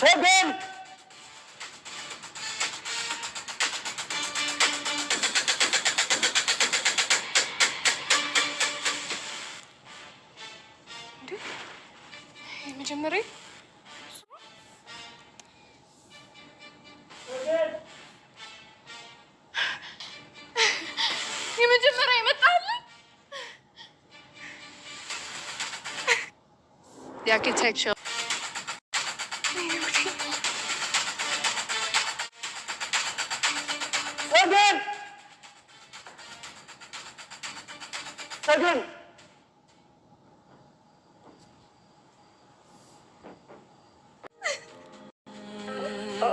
ሰገን የመጀመሪያ ይመጣል the architecture ሰገን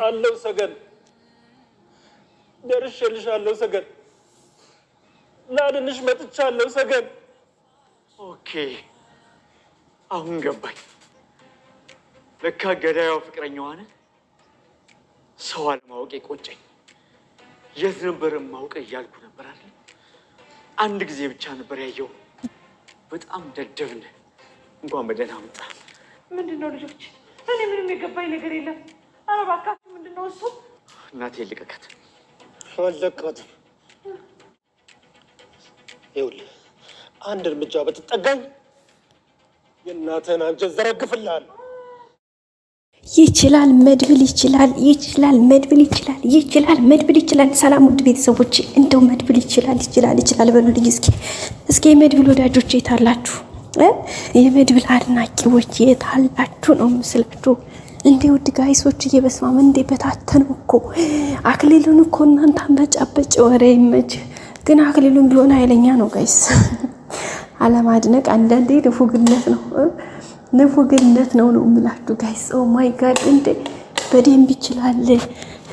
አለው ሰገን ደርሼልሻለሁ ሰገን ላድንሽ መጥቻለሁ ሰገን ኦኬ አሁን ገባኝ ለካ ገዳያው ፍቅረኛዋ ነህ ሰው አለማወቅ ቆጨኝ የት ነበር ማውቀ እያልኩ ነበር አይደል አንድ ጊዜ ብቻ ነበር ያየው በጣም ደደብ ነህ እንኳን በደህና መጣ ምንድነው ልጆች እኔ ምንም የገባኝ ነገር የለም ኧረ እባካችሁ ምንድነው እሱ እናቴ ልቀቀት አለቀት ይኸውልህ አንድ እርምጃ በትጠጋኝ የእናትህን አንጀት ዘረግፍልሃለሁ ይችላል መድብል ይችላል መድብል ይችላል ሰላም ውድ ቤተሰቦች እንደው መድብል ይችላል በሉልኝ እስኪ የመድብል ወዳጆች የታላችሁ የመድብል አድናቂዎች የታላችሁ ነው ምስላችሁ እንዴ ውድ ጋይሶች እየበስማም እንዴ በታተኑ እኮ አክሊሉን እኮ እናንተ አንበጫበጭ ወሬ ይመች ግን አክሊሉን ቢሆን ኃይለኛ ነው ጋይስ አለማድነቅ አንዳንዴ ንፉግነት ነው የምላችሁ ጋይስ ኦ ማይ ጋድ እንዴ በደንብ ይችላል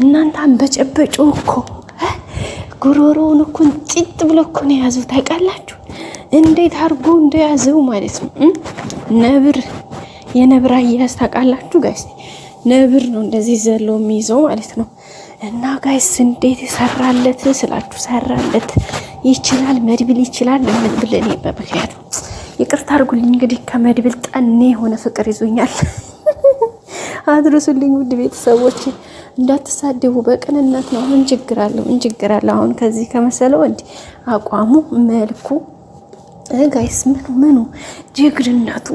እናንተ አንበጨበጩ እኮ ጉሮሮውን እኮ ጭጥ ብሎ እኮ ነው ያዘው ታውቃላችሁ እንዴት አርጎ እንደያዘው ማለት ነው ነብር የነብር አያያዝ ታውቃላችሁ ጋይስ ነብር ነው እንደዚህ ዘሎ የሚይዘው ማለት ነው እና ጋይስ እንዴት ይሰራለት ስላችሁ ሰራለት ይችላል መድብል ይችላል ለምን እኔ በምክንያቱ ይቅርታ አድርጉልኝ እንግዲህ ከመድብል ጠኔ የሆነ ፍቅር ይዞኛል አድርሱልኝ ውድ ቤተሰቦች እንዳትሳደቡ በቅንነት ነው ምን ችግር አለው አሁን ከዚህ ከመሰለው እንዴ አቋሙ መልኩ ጋይስ ምኑ ጀግንነቱ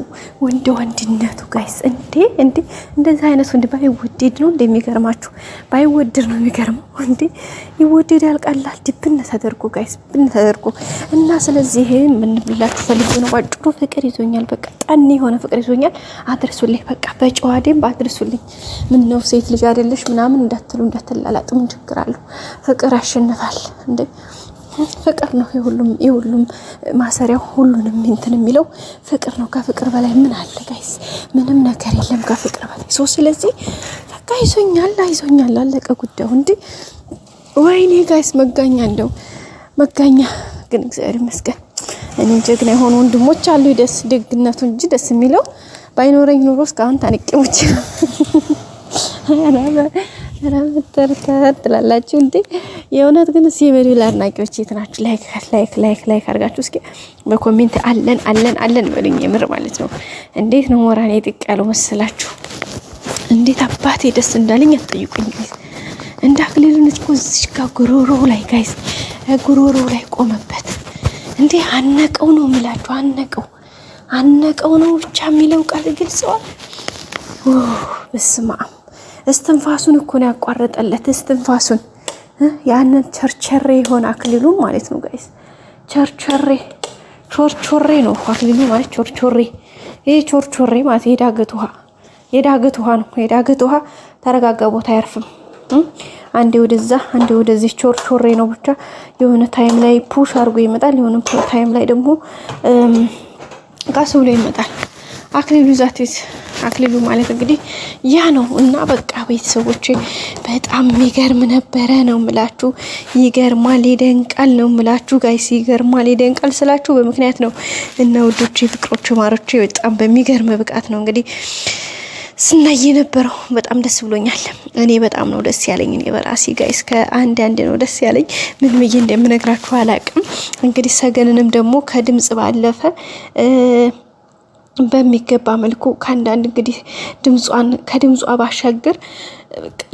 ወንድነቱ ጋይስ እንዴ እንደዚህ አይነት ወንድ ባይወደድ ነው እንደሚገርማችሁ ባይወደድ ነው የሚገርመው እንዴ ይወደድ ያልቃላል ድብነ ተደርጎ ጋይስ ብነ ተደርጎ እና ስለዚህ ምን ብላችሁ ፈልጉ ነው ባጭሩ ፍቅር ይዞኛል በቃ ጣኔ የሆነ ፍቅር ይዞኛል አድርሱልኝ በቃ በጨዋዴም ባድርሱልኝ ምን ነው ሴት ልጅ አይደለሽ ምናምን እንዳትላላጡ ምን ችግር አለው ፍቅር ያሸንፋል እንዴ ፍቅር ነው የሁሉም ማሰሪያው ሁሉንም እንትን የሚለው ፍቅር ነው ከፍቅር በላይ ምን አለ ጋይስ ምንም ነገር የለም ከፍቅር በላይ ስለዚህ በቃ ይዞኛል አለቀ ጉዳዩ እንዴ ወይኔ ጋይስ መጋኛ ግን እግዚአብሔር ይመስገን እኔ ጀግና የሆኑ ወንድሞች አሉ ደስ ደግነቱ እንጂ ደስ የሚለው ባይኖረኝ ኑሮ እስካሁን ታንቄሞች ተላላችሁ እንዴ የእውነት ግን የመድብል አድናቂዎች የት ናችሁ ላይክ አድርጋችሁ እስኪ በኮሜንት አለን በሉኝ የምር ማለት ነው እንዴት ነው ሞራኔ ጥቅ ያለው መሰላችሁ እንዴት አባቴ ደስ እንዳለኝ አትጠይቁኝ እንደ አክሊሉን እኮ እዚህ ጋር ጉሮሮ ላይ ቆመበት እንዴ አነቀው ነው የምላችሁ አነቀው ነው ብቻ የሚለው ቃል ግልጸዋል በስመ አብ እስትንፋሱን እኮ ነው ያቋረጠለት እስትንፋሱን ያንን ቸርቸሬ የሆነ አክሊሉ ማለት ነው ጋይስ ቾርቾሬ ነው አክሊሉ ማለት ቾርቾሬ ይሄ ቾርቾሬ ማለት የዳገት ውሃ ነው የዳገት ውሃ ተረጋጋ ቦታ አያርፍም አንዴ ወደዚህ ቾርቾሬ ነው ብቻ የሆነ ታይም ላይ ፑሽ አድርጎ ይመጣል የሆነ ታይም ላይ ደግሞ ጋስ ብሎ ይመጣል አክሊሉ ማለት እንግዲህ ያ ነው እና በቃ ቤተሰቦቼ በጣም የሚገርም ነበረ ነው ምላችሁ ይገርማል ይደንቃል ነው ምላችሁ ጋይስ ይገርማል ይደንቃል ስላችሁ በምክንያት ነው እና ውዶቼ ፍቅሮቼ ማሮቼ በጣም በሚገርም ብቃት ነው እንግዲህ ስናይ ነበረው በጣም ደስ ብሎኛል እኔ በጣም ነው ደስ ያለኝ እኔ በራሴ ጋይስ ከአንድ ነው ደስ ያለኝ ምን ብዬ እንደምነግራችሁ አላቅም እንግዲህ ሰገንንም ደግሞ ከድምጽ ባለፈ በሚገባ መልኩ ከአንዳንድ እንግዲህ ከድምጿ ባሻገር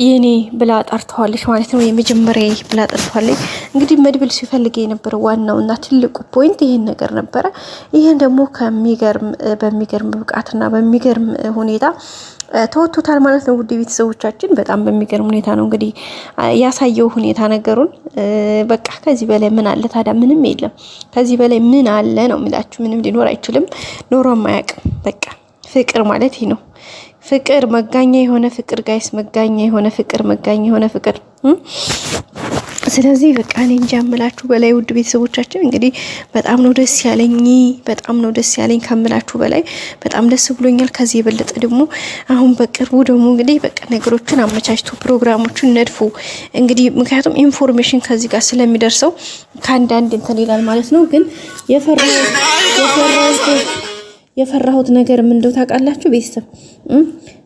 የኔ ብላ ጠርተዋለች ማለት ነው። የመጀመሪያ ብላ ጠርተዋለች። እንግዲህ መድብል ሲፈልግ የነበረ ዋናውና ትልቁ ፖይንት ይሄን ነገር ነበረ። ይሄን ደግሞ በሚገርም ብቃትና በሚገርም ሁኔታ ተወጥቶታል ማለት ነው። ውድ ቤተሰቦቻችን በጣም በሚገርም ሁኔታ ነው እንግዲህ ያሳየው ሁኔታ ነገሩን። በቃ ከዚህ በላይ ምን አለ ታዲያ? ምንም የለም። ከዚህ በላይ ምን አለ ነው የሚላችሁ። ምንም ሊኖር አይችልም፣ ኖሮም አያውቅም። በቃ ፍቅር ማለት ይህ ነው። ፍቅር መጋኛ የሆነ ፍቅር ጋይስ፣ መጋኛ የሆነ ፍቅር፣ መጋኛ የሆነ ፍቅር። ስለዚህ በቃ እኔ እንጃ እምላችሁ በላይ ውድ ቤተሰቦቻችን እንግዲህ በጣም ነው ደስ ያለኝ፣ በጣም ነው ደስ ያለኝ ከምላችሁ በላይ በጣም ደስ ብሎኛል። ከዚህ የበለጠ ደግሞ አሁን በቅርቡ ደግሞ እንግዲህ በቃ ነገሮችን አመቻችቶ ፕሮግራሞችን ነድፎ እንግዲህ ምክንያቱም ኢንፎርሜሽን ከዚህ ጋር ስለሚደርሰው ከአንዳንድ እንትን ይላል ማለት ነው። ግን የፈራሁት ነገር ምን እንደው ታውቃላችሁ ቤተሰብ?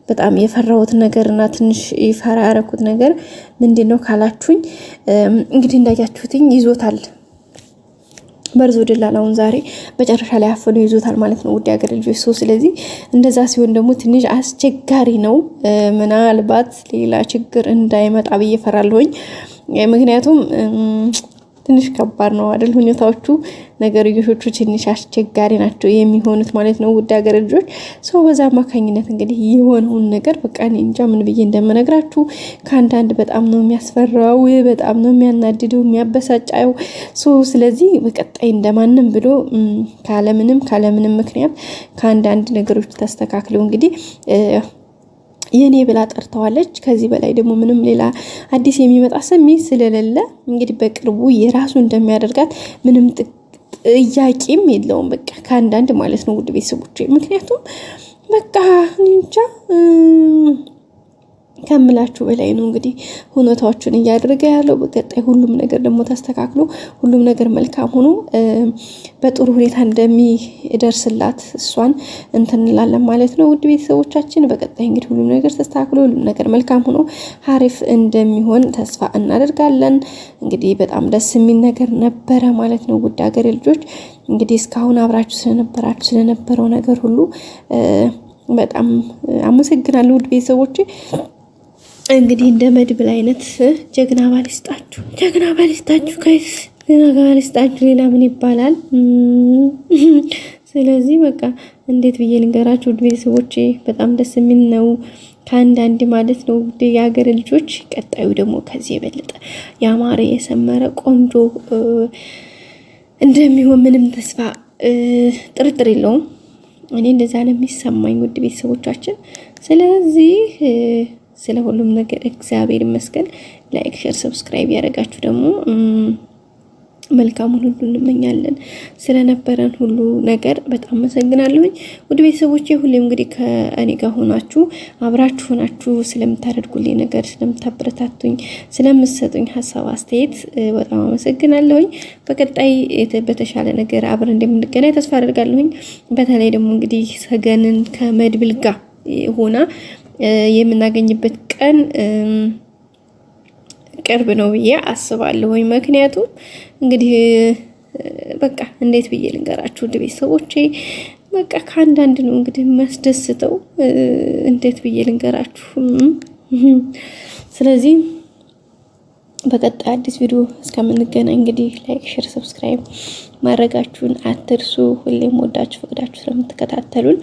በጣም የፈራሁት ነገርና ትንሽ ይፈራ ያረኩት ነገር ምንድነው ካላችሁኝ እንግዲህ እንዳያችሁትኝ ይዞታል በርዞ ደላላውን ዛሬ መጨረሻ ላይ አፈኑ ይዞታል ማለት ነው ውድ ሀገር ልጆች። ስለዚህ እንደዛ ሲሆን ደግሞ ትንሽ አስቸጋሪ ነው። ምናልባት ሌላ ችግር እንዳይመጣ ብዬ ፈራለሁኝ። ምክንያቱም ትንሽ ከባድ ነው አይደል? ሁኔታዎቹ ነገርዮሾቹ ትንሽ አስቸጋሪ ናቸው የሚሆኑት ማለት ነው ውድ ሀገር ልጆች። ሰው በዛ አማካኝነት እንግዲህ የሆነውን ነገር በቃ እኔ እንጃ ምን ብዬ እንደምነግራችሁ። ከአንዳንድ በጣም ነው የሚያስፈራው፣ በጣም ነው የሚያናድደው፣ የሚያበሳጫው። ስለዚህ በቀጣይ እንደማንም ብሎ ካለምንም ምክንያት ከአንዳንድ ነገሮች ተስተካክለው እንግዲህ የኔ ብላ ጠርተዋለች። ከዚህ በላይ ደግሞ ምንም ሌላ አዲስ የሚመጣ ስሜት ስለሌለ እንግዲህ በቅርቡ የራሱ እንደሚያደርጋት ምንም ጥያቄም የለውም። በቃ ከአንዳንድ ማለት ነው ውድ ቤተሰቦች። ምክንያቱም በቃ እንጃ ከምላችሁ በላይ ነው እንግዲህ ሁኔታዎችን እያደረገ ያለው። በቀጣይ ሁሉም ነገር ደግሞ ተስተካክሎ ሁሉም ነገር መልካም ሆኖ በጥሩ ሁኔታ እንደሚደርስላት እሷን እንላለን ማለት ነው ውድ ቤተሰቦቻችን። በቀጣይ እንግዲህ ሁሉም ነገር ተስተካክሎ ሁሉም ነገር መልካም ሆኖ ሀሪፍ እንደሚሆን ተስፋ እናደርጋለን። እንግዲህ በጣም ደስ የሚል ነገር ነበረ ማለት ነው ውድ ሀገሬ ልጆች። እንግዲህ እስካሁን አብራችሁ ስለነበረው ነገር ሁሉ በጣም አመሰግናለሁ ውድ ቤተሰቦቼ። እንግዲህ እንደ መድብል አይነት ጀግና ባል ይስጣችሁ፣ ጀግና ባል ይስጣችሁ ጋይስ፣ ጀግና ባል ይስጣችሁ። ሌላ ምን ይባላል? ስለዚህ በቃ እንዴት ብዬ ልንገራችሁ ውድ ቤተሰቦቼ፣ በጣም ደስ የሚል ነው ከአንዳንድ ማለት ነው ውድ የሀገር ልጆች። ቀጣዩ ደግሞ ከዚህ የበለጠ ያማረ የሰመረ ቆንጆ እንደሚሆን ምንም ተስፋ ጥርጥር የለውም። እኔ እንደዛ ነው የሚሰማኝ ውድ ቤተሰቦቻችን። ስለዚህ ስለ ሁሉም ነገር እግዚአብሔር ይመስገን። ላይክ፣ ሼር፣ ሰብስክራይብ ያደረጋችሁ ደግሞ መልካሙን ሁሉ እንመኛለን። ስለነበረን ሁሉ ነገር በጣም አመሰግናለሁኝ ውድ ቤተሰቦቼ። ሁሌም እንግዲህ ከእኔ ጋር ሆናችሁ አብራችሁ ሆናችሁ ስለምታደርጉልኝ ነገር፣ ስለምታበረታቱኝ፣ ስለምትሰጡኝ ሀሳብ አስተያየት በጣም አመሰግናለሁኝ። በቀጣይ በተሻለ ነገር አብረን እንደምንገናኝ ተስፋ አደርጋለሁኝ። በተለይ ደግሞ እንግዲህ ሰገንን ከመድብል ጋር ሆና የምናገኝበት ቀን ቅርብ ነው ብዬ አስባለሁ። ምክንያቱም እንግዲህ በቃ እንዴት ብዬ ልንገራችሁ ውድ ቤተሰቦቼ፣ በቃ ከአንዳንድ ነው እንግዲህ የሚያስደስተው። እንዴት ብዬ ልንገራችሁ። ስለዚህ በቀጣይ አዲስ ቪዲዮ እስከምንገናኝ እንግዲህ ላይክ፣ ሼር፣ ሰብስክራይብ ማድረጋችሁን አትርሱ። ሁሌም ወዳችሁ ፈቅዳችሁ ስለምትከታተሉን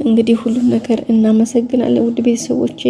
እንግዲህ ሁሉም ነገር እናመሰግናለን ውድ ቤተሰቦቼ።